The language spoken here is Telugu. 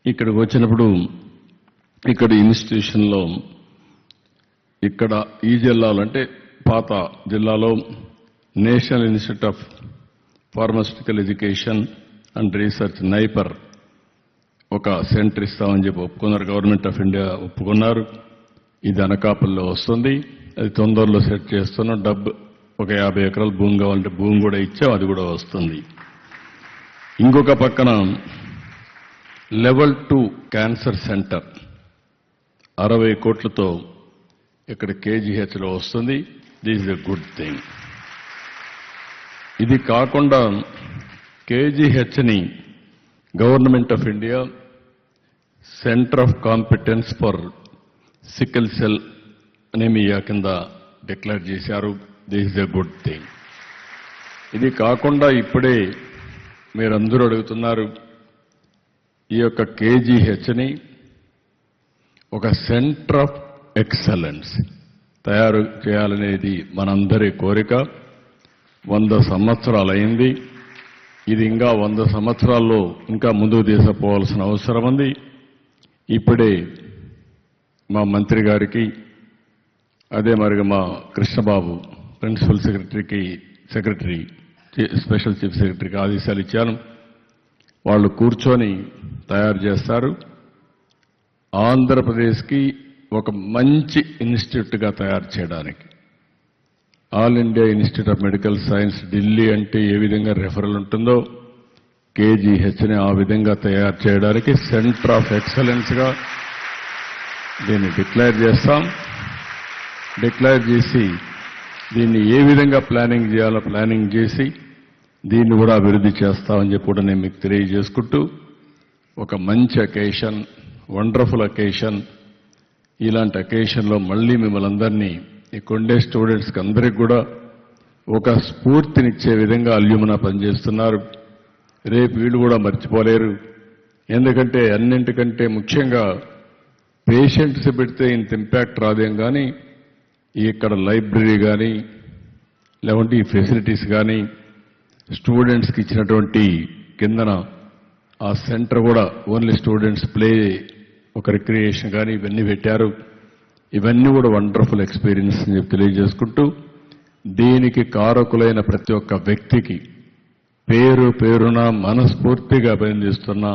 ఇక్కడికి వచ్చినప్పుడు ఇక్కడ ఇన్స్టిట్యూషన్లో ఇక్కడ ఈ జిల్లాలో అంటే పాత జిల్లాలో national institute of pharmaceutical education and research NIPER ఒక సెంటర్ ఇస్తామని చెప్పి ఒప్పుకున్నారు. గవర్నమెంట్ ఆఫ్ ఇండియా ఒప్పుకున్నారు. ఇది అనకాపల్లిలో వస్తుంది. అది తొందరలో సెట్ చేస్తున్నాం. డబ్బు ఒక 50 ఎకరాల భూమి కావాలంటే భూమి కూడా ఇచ్చాం, అది కూడా వస్తుంది. ఇంకొక పక్కన లెవెల్ 2 క్యాన్సర్ సెంటర్ 60 కోట్లతో ఇక్కడ కేజీహెచ్లో వస్తుంది. This is a good thing. ఇది కాకుండా కేజీహెచ్ని government of India centre of competence for sickle cell anaemia కింద డిక్లేర్ చేశారు. This is a good thing. ఇది కాకుండా ఇప్పుడే మీరందరూ అడుగుతున్నారు, ఈ యొక్క కేజీహెచ్ని ఒక సెంటర్ ఆఫ్ ఎక్సలెన్స్ తయారు చేయాలనేది మనందరి కోరిక. 100 సంవత్సరాలైంది. ఇది ఇంకా 100 సంవత్సరాల్లో ఇంకా ముందుకు తీసుకుపోవాల్సిన అవసరం ఉంది. ఇప్పుడే మా మంత్రి గారికి, అదే మరిగా మా Krishnababu principal secretary special chief సెక్రటరీకి ఆదేశాలు ఇచ్చాను. వాళ్ళు కూర్చొని తయారు చేస్తారు. ఆంధ్రప్రదేశ్కి ఒక మంచి ఇన్స్టిట్యూట్గా తయారు చేయడానికి all India institute of medical science Delhi అంటే ఏ విధంగా రెఫరల్ ఉంటుందో కేజీహెచ్ని ఆ విధంగా తయారు చేయడానికి సెంటర్ ఆఫ్ ఎక్సలెన్స్గా దీన్ని డిక్లేర్ చేస్తాం. డిక్లేర్ చేసి దీన్ని ఏ విధంగా ప్లానింగ్ చేయాలో ప్లానింగ్ చేసి దీన్ని కూడా అభివృద్ధి చేస్తామని చెప్పి కూడా నేను మీకు తెలియజేసుకుంటూ, ఒక మంచి అకేషన్, వండర్ఫుల్ అకేషన్, ఇలాంటి అకేషన్లో మళ్ళీ మిమ్మల్ని అందరినీ ఇక్కడుండే స్టూడెంట్స్కి అందరికీ కూడా ఒక స్ఫూర్తినిచ్చే విధంగా అల్యూమినా పనిచేస్తున్నారు. రేపు వీళ్ళు కూడా మర్చిపోలేరు. ఎందుకంటే అన్నింటికంటే ముఖ్యంగా పేషెంట్స్ పెడితే ఇంత ఇంపాక్ట్ రాదేం కానీ ఇక్కడ లైబ్రరీ కానీ లేకుంటే ఈ ఫెసిలిటీస్ కానీ స్టూడెంట్స్కి ఇచ్చినటువంటి కిందన ఆ సెంటర్ కూడా ఓన్లీ స్టూడెంట్స్ ప్లే ఒక రిక్రియేషన్ కానీ ఇవన్నీ పెట్టారు. ఇవన్నీ కూడా వండర్ఫుల్ ఎక్స్పీరియన్స్ అని చెప్పి తెలియజేసుకుంటూ, దీనికి కారకులైన ప్రతి ఒక్క వ్యక్తికి పేరు పేరున మనస్ఫూర్తిగా అభినందిస్తున్నా.